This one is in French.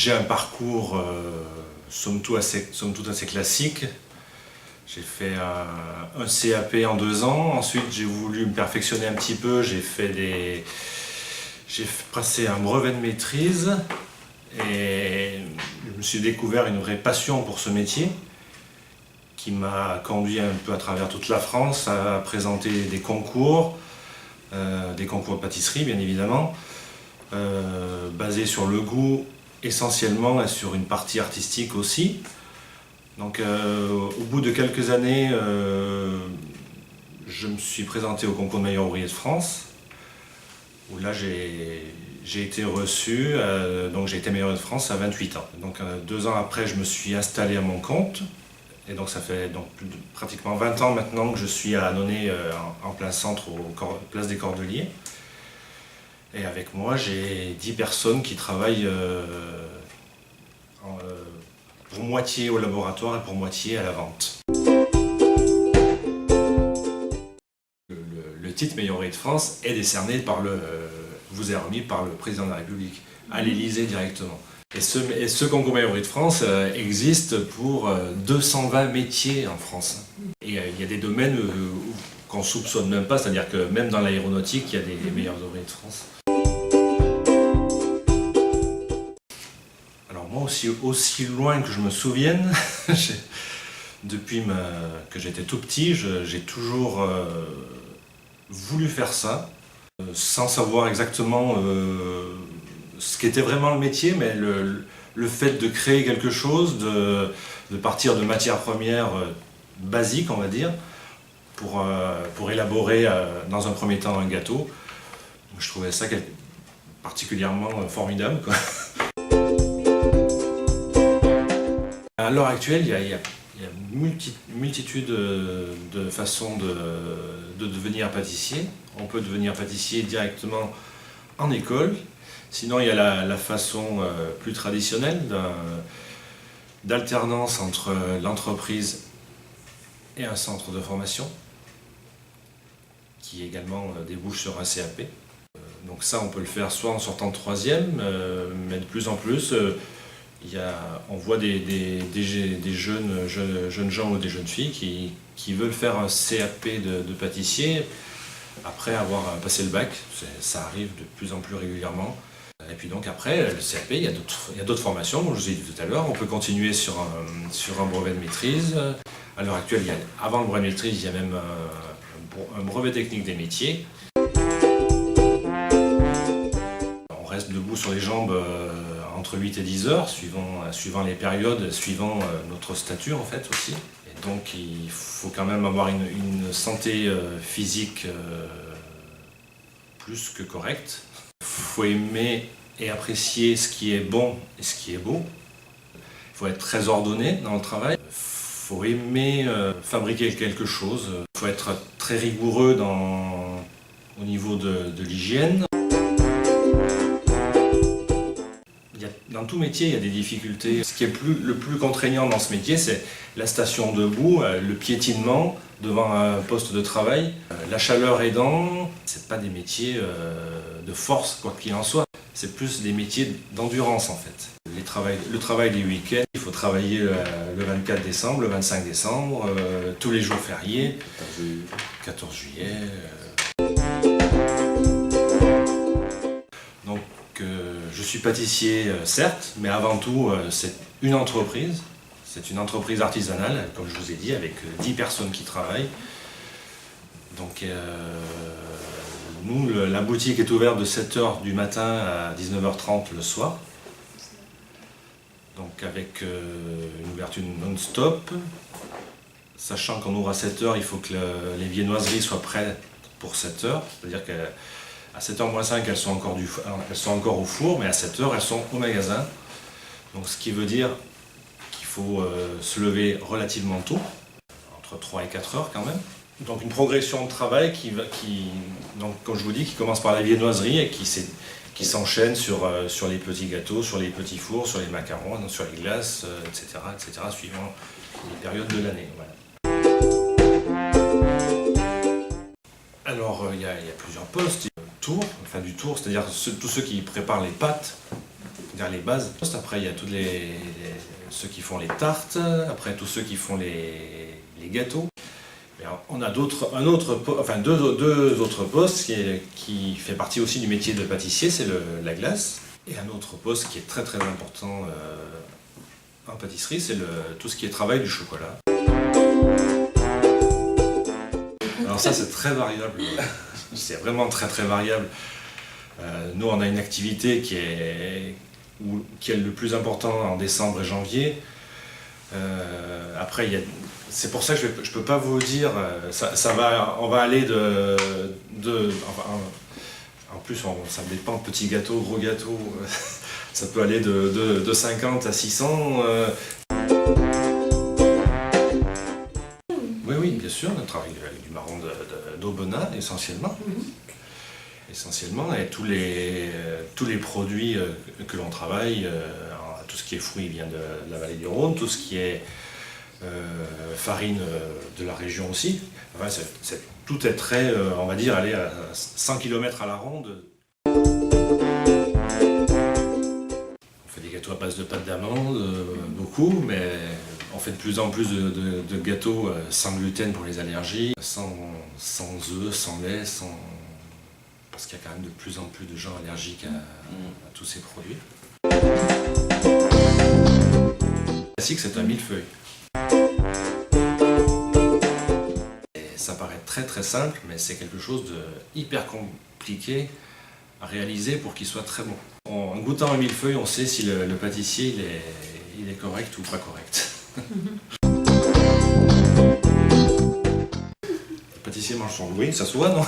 J'ai un parcours somme toute assez classique. J'ai fait un CAP en 2 ans, ensuite j'ai voulu me perfectionner un petit peu, j'ai passé un brevet de maîtrise et je me suis découvert une vraie passion pour ce métier qui m'a conduit un peu à travers toute la France à présenter des concours de pâtisserie bien évidemment, basés sur le goût essentiellement et sur une partie artistique aussi. Donc au bout de quelques années, je me suis présenté au concours de meilleur ouvrier de France, où là j'ai été reçu, donc j'ai été meilleur ouvrier de France à 28 ans. Donc 2 ans après, je me suis installé à mon compte, et donc ça fait donc pratiquement 20 ans maintenant que je suis à Annonay, en plein centre, place des Cordeliers. Et avec moi, j'ai 10 personnes qui travaillent pour moitié au laboratoire et pour moitié à la vente. Le titre meilleur ouvrier de France est décerné vous est remis par le président de la République, à l'Élysée directement. Et ce concours meilleur ouvrier de France existe pour 220 métiers en France. Et il y a des domaines qu'on ne soupçonne même pas, c'est-à-dire que même dans l'aéronautique, il y a des meilleurs ouvriers de France. Alors moi, aussi loin que je me souvienne, depuis que j'étais tout petit, j'ai toujours voulu faire ça, sans savoir exactement ce qu'était vraiment le métier, mais le fait de créer quelque chose, de partir de matières premières basiques, on va dire, pour élaborer dans un premier temps un gâteau. Je trouvais ça particulièrement formidable, quoi. À l'heure actuelle, il y a une multitude de façons de devenir pâtissier. On peut devenir pâtissier directement en école. Sinon, il y a la façon plus traditionnelle d'alternance entre l'entreprise et un centre de formation, qui également débouche sur un CAP. Donc ça, on peut le faire soit en sortant de 3e, mais de plus en plus, on voit des jeunes gens ou des jeunes filles qui veulent faire un CAP de pâtissier après avoir passé le bac. Ça arrive de plus en plus régulièrement. Et puis donc après, le CAP, il y a d'autres formations, comme je vous ai dit tout à l'heure. On peut continuer sur un brevet de maîtrise. À l'heure actuelle, avant le brevet de maîtrise, il y a même un brevet technique des métiers. On reste debout sur les jambes entre 8 et 10 heures, suivant les périodes, suivant notre stature en fait aussi. Et donc il faut quand même avoir une santé physique plus que correcte. Il faut aimer et apprécier ce qui est bon et ce qui est beau. Il faut être très ordonné dans le travail. Il faut aimer fabriquer quelque chose. Il faut être très rigoureux au niveau de l'hygiène. Dans tout métier, il y a des difficultés. Ce qui est le plus contraignant dans ce métier, c'est la station debout, le piétinement devant un poste de travail. La chaleur aidant, c'est pas des métiers de force, quoi qu'il en soit. C'est plus des métiers d'endurance en fait. Le travail des week-ends, il faut travailler le 24 décembre, le 25 décembre, tous les jours fériés, 14 juillet. Donc je suis pâtissier certes, mais avant tout c'est une entreprise. C'est une entreprise artisanale, comme je vous ai dit, avec 10 personnes qui travaillent. Donc nous, la boutique est ouverte de 7h du matin à 19h30 le soir. Donc avec une ouverture non-stop. Sachant qu'on ouvre à 7h, il faut que les viennoiseries soient prêtes pour 7h. C'est-à-dire qu'à 7h moins 5, elles sont encore au four, mais à 7h, elles sont au magasin. Donc ce qui veut dire qu'il faut se lever relativement tôt, entre 3 et 4 heures quand même. Donc une progression de travail donc, comme je vous dis, qui commence par la viennoiserie et qui s'enchaîne sur les petits gâteaux, sur les petits fours, sur les macarons, sur les glaces, etc., suivant les périodes de l'année. Voilà. Alors il y a plusieurs postes. Du tour, c'est-à-dire tous ceux qui préparent les pâtes, vers les bases. Après, il y a tous ceux qui font les tartes, après tous ceux qui font les gâteaux. Et on a deux autres postes qui fait partie aussi du métier de pâtissier, c'est la glace. Et un autre poste qui est très très important en pâtisserie, c'est tout ce qui est travail du chocolat. Alors ça, c'est très variable, c'est vraiment très très variable. Nous, on a une activité qui est le plus important en décembre et janvier. Après, c'est pour ça que je ne peux pas vous dire, on va aller en plus, ça dépend, petit gâteau, gros gâteau, ça peut aller de 50 à 600. Oui, bien sûr, on travaille avec du marron d'Aubenas essentiellement. Essentiellement, et tous les produits que l'on travaille, tout ce qui est fruits vient de la vallée du Rhône, tout ce qui est farine de la région aussi. Enfin, tout est très, on va dire, aller à 100 km à la ronde. On fait des gâteaux à base de pâte d'amande, beaucoup, mais on fait de plus en plus de gâteaux sans gluten pour les allergies, sans œufs, sans lait, parce qu'il y a quand même de plus en plus de gens allergiques à tous ces produits. Le classique, c'est un millefeuille. Et ça paraît très très simple, mais c'est quelque chose de hyper compliqué à réaliser pour qu'il soit très bon. En goûtant un millefeuille, on sait si le pâtissier il est correct ou pas correct. Le pâtissier mange son louis, ça se voit, non?